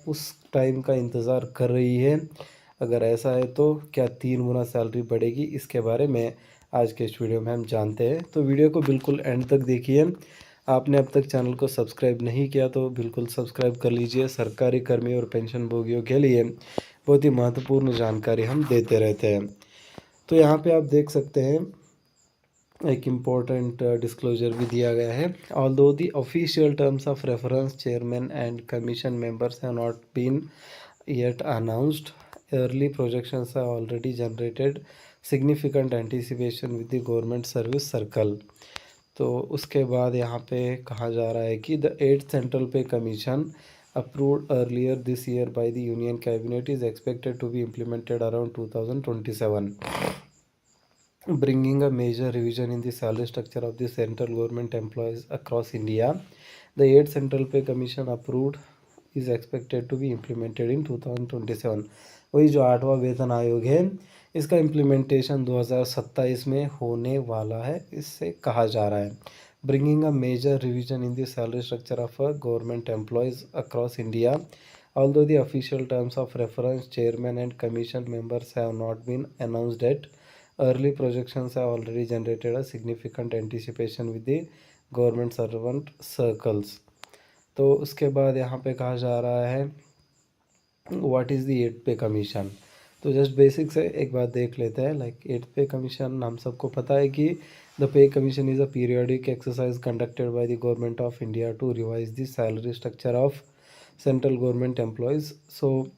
उस टाइम का इंतज़ार कर रही है? अगर ऐसा है तो क्या 3 गुना सैलरी बढ़ेगी? इसके बारे में आज के इस वीडियो में हम जानते हैं। तो वीडियो को बिल्कुल एंड तक देखिए। आपने अब तक चैनल को सब्सक्राइब नहीं किया तो बिल्कुल सब्सक्राइब कर लीजिए। सरकारी कर्मी और पेंशनभोगियों के लिए बहुत ही महत्वपूर्ण जानकारी हम देते रहते हैं। तो यहाँ पे आप देख सकते हैं एक इम्पोर्टेंट डिस्क्लोजर भी दिया गया है। Although the official terms of reference chairman and commission members have not been yet announced, early projections have already generated significant anticipation with the government service circle। तो उसके बाद यहाँ पे कहा जा रहा है कि द 8th सेंट्रल पे commission approved earlier this year by the union cabinet is expected to be implemented around 2027, bringing a major revision in the salary structure of the central government employees across India। The 8th Central Pay Commission approved is expected to be implemented in 2027। वही जो 8वां वेतन आयोग है इसका implementation 2027 में होने वाला है, इससे कहा जा रहा है। Bringing a major revision in the salary structure of government employees across India. Although the official terms of reference, chairman and commission members have not been announced yet, early projections have already generated a significant anticipation with the government servant circles. तो उसके बाद यहाँ पे कहा जा रहा है what is the 8th पे कमीशन। तो जस्ट बेसिक से एक बात देख लेते हैं। लाइक 8th पे कमीशन हम सबको पता है कि the pay commission is a periodic exercise conducted by the government of India to revise the salary structure of central government employees। So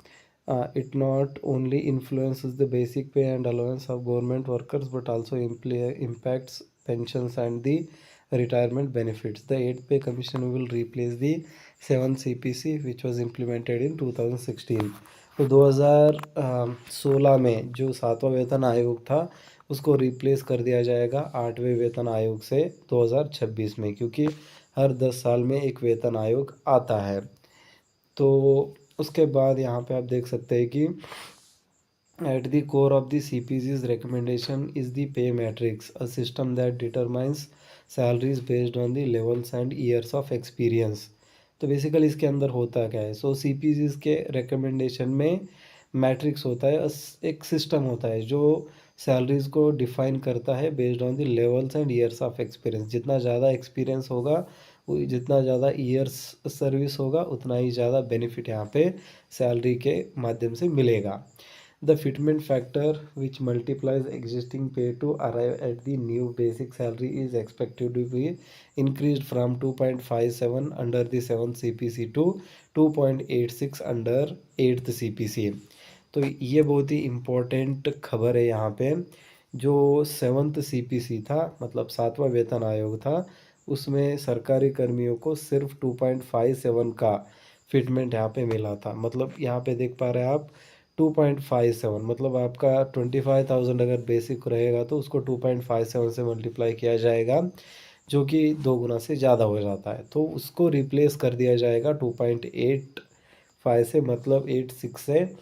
it not only influences the basic pay and allowance of government workers but also impacts pensions and the retirement benefits। The 8th pay commission will replace the 7th CPC which was implemented in 2016। तो 2016 में जो 7वां वेतन आयोग था उसको replace कर दिया जाएगा 8वें वेतन आयोग से 2026 में, क्योंकि हर 10 साल में एक वेतन आयोग आता है। तो उसके बाद यहाँ पे आप देख सकते हैं कि at the core of the CPC's recommendation is the pay matrix, a system that determines salaries based on the levels and years of experience। तो बेसिकली इसके अंदर होता क्या है? सो CPC's के रिकमेंडेशन में मैट्रिक्स होता है, एक सिस्टम होता है जो सैलरीज को डिफाइन करता है based on the levels and years of experience. जितना ज़्यादा एक्सपीरियंस होगा, जितना ज़्यादा ईयर्स सर्विस होगा, उतना ही ज़्यादा बेनिफिट यहाँ पे सैलरी के माध्यम से मिलेगा। The fitment factor which multiplies existing pay to arrive at the new basic salary is expected to be increased from 2.57 under the 7th CPC to 2.86 under 8th CPC। तो ये बहुत ही इम्पोर्टेंट खबर है यहाँ पे। जो 7th CPC था, मतलब 7वां वेतन आयोग था, उसमें सरकारी कर्मियों को सिर्फ 2.57 का फिटमेंट यहाँ पे मिला था। मतलब यहाँ पे देख पा रहे हैं आप 2.57, मतलब आपका 25,000 अगर बेसिक रहेगा तो उसको 2.57 से मल्टीप्लाई किया जाएगा, जो कि 2 गुना से ज़्यादा हो जाता है। तो उसको रिप्लेस कर दिया जाएगा 2.85 से, मतलब 86 से।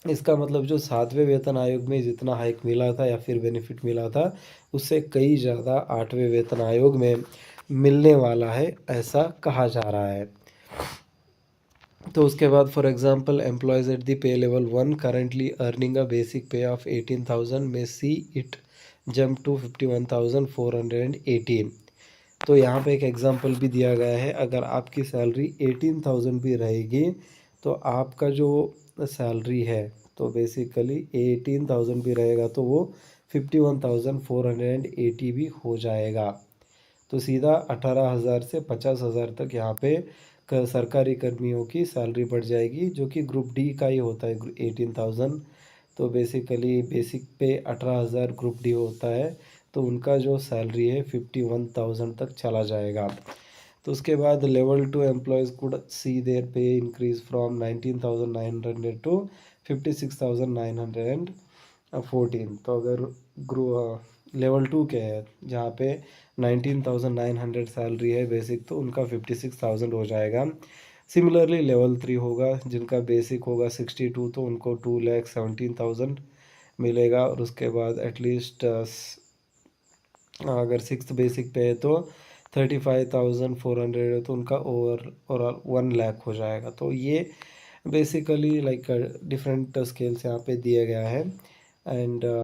इसका मतलब जो 7वें वेतन आयोग में जितना हाइक मिला था या फिर बेनिफिट मिला था, उससे कई ज़्यादा 8वें वेतन आयोग में मिलने वाला है, ऐसा कहा जा रहा है। तो उसके बाद for example employees at the pay level 1 currently earning a basic पे ऑफ 18,000 में सी इट जंप टू 51,418। तो यहाँ पे एक एग्जांपल भी दिया गया है। अगर आपकी सैलरी 18,000 भी रहेगी तो आपका जो सैलरी है, तो बेसिकली 18,000 भी रहेगा तो वो 51,480 भी हो जाएगा। तो सीधा 18,000 से 50,000 तक यहाँ पे सरकारी कर्मियों की सैलरी बढ़ जाएगी, जो कि ग्रुप डी का ही होता है 18,000। तो बेसिकली बेसिक पे 18,000 ग्रुप डी होता है, तो उनका जो सैलरी है 51,000 तक चला जाएगा। तो उसके बाद level 2 employees could see their pay increase from 19,900 to 56,914। तो अगर लेवल 2 के है जहाँ पे 19,900 सैलरी है बेसिक, तो उनका 56,000 हो जाएगा। सिमिलरली लेवल 3 होगा जिनका बेसिक होगा 62, तो उनको 2,17,000 मिलेगा। और उसके बाद एटलीस्ट अगर 6th बेसिक पे है तो 35,400 है तो उनका ओवरऑल 1 लाख हो जाएगा। तो ये बेसिकली लाइक डिफरेंट स्केल्स यहाँ पे दिया गया है। एंड